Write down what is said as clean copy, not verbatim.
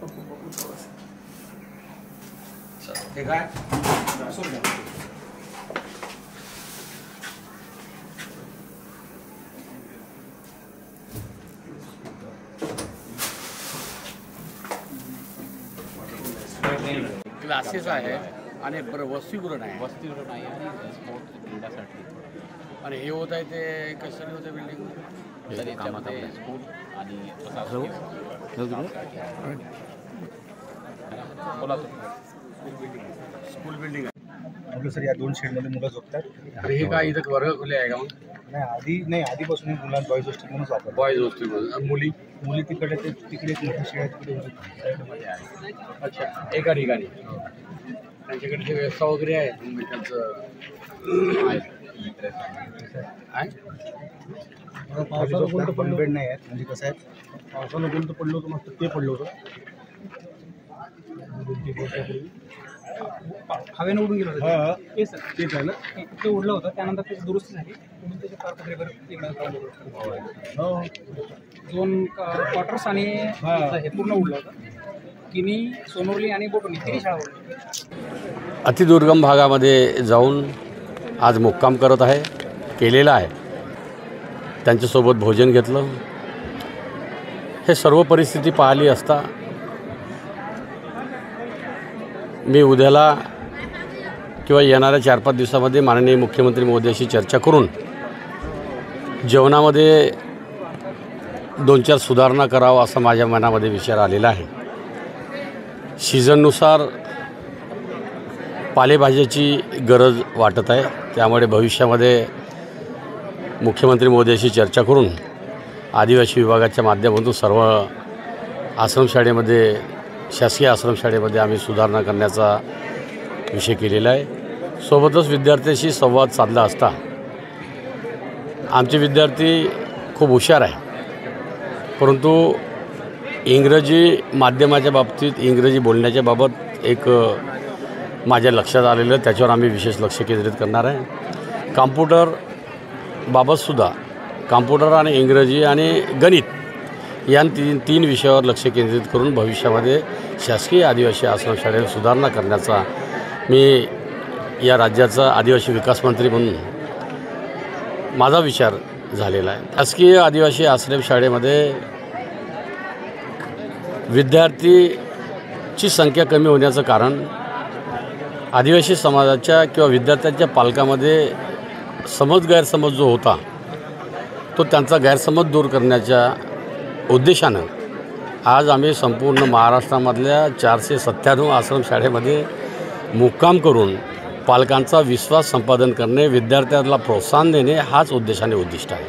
हे काय क्लासेस आहे आणि वसतिगृह आहे आणि स्पोर्ट्स क्रीडासाठी आणि हे होत आहे ते कसं होतं बिल्डिंग कामामध्ये स्कूल आणि स्कूल बिल्डिंग आहे आपलं सर या 2 शेडमध्ये मुलं झोपतात। हे काय इथं वर्ग खुले आहे का मग? नाही आधीपासून मुलांना बॉईज हॉस्टेल म्हणून वापरतात। बॉईज हॉस्टेल मुली तिकडे एक मोठी शेड आहे तिकडे साईडमध्ये आहे। अच्छा एका ठिकाणी त्यांच्याकडे व्यवस्था वगैरे आहे त्यांचं पावसाला कोणतं पण बेड नाही आहे म्हणजे कसं आहे पावसाला कोणतं पडलं होतं मग ते पडलं होतं हवेनं उडून गेलं होतं ते सर तेच आहे ना ते उडलं होतं त्यानंतर त्याची दुरुस्ती झाली म्हणून त्याचे कारखाने हो 2 क्वार्टर्स आणि हे पूर्ण उडलं होतं किनी सोनोर्ली आणि बोटोनी 3 शाळा उडल्या। अतिदुर्गम भागामध्ये जाऊन आज मुक्काम करत आहे केलेला आहे त्यांच्यासोबत भोजन घेतलं। हे सर्व परिस्थिती पाहिली असता मी उद्याला किंवा येणाऱ्या 4-5 दिवसामध्ये माननीय मुख्यमंत्री महोदयाशी चर्चा करून जेवणामध्ये 2-4 सुधारणा करावा असा माझ्या मनामध्ये विचार आलेला आहे। सीझननुसार पालेभाज्याची गरज वाटत आहे त्यामुळे भविष्यामध्ये मुख्यमंत्री महोदयाशी चर्चा करून आदिवासी विभागाच्या माध्यमातून सर्व आश्रमशाळेमध्ये शासकीय आश्रमशाळेमध्ये आम्ही सुधारणा करण्याचा विषय केलेला आहे। सोबतच विद्यार्थ्यांशी संवाद साधला असता आमचे विद्यार्थी खूप हुशार आहे परंतु इंग्रजी माध्यमाच्या बाबतीत इंग्रजी बोलण्याच्या बाबत एक माझ्या लक्षात आलेलं त्याच्यावर आम्ही विशेष लक्ष केंद्रित करणार आहे। कॉम्प्युटरबाबतसुद्धा कॉम्प्युटर आणि इंग्रजी आणि गणित या 3 विषयावर लक्ष केंद्रित करून भविष्यामध्ये शासकीय आदिवासी आश्रमशाळेत सुधारणा करण्याचा मी या राज्याचा आदिवासी विकास मंत्री म्हणून माझा विचार झालेला आहे। शासकीय आदिवासी आश्रमशाळेमध्ये विद्यार्थीची संख्या कमी होण्याचं कारण आदिवासी समाजाच्या किंवा विद्यार्थ्यांच्या पालकामध्ये गैरसमज जो होता तो त्यांचा गैरसमज दूर करण्याच्या उद्देशानं आज आम्ही संपूर्ण महाराष्ट्रामधल्या 497 आश्रमशाळेमध्ये मुक्काम करून पालकांचा विश्वास संपादन करणे विद्यार्थ्यांना प्रोत्साहन देणे हाच उद्दिष्ट आहे।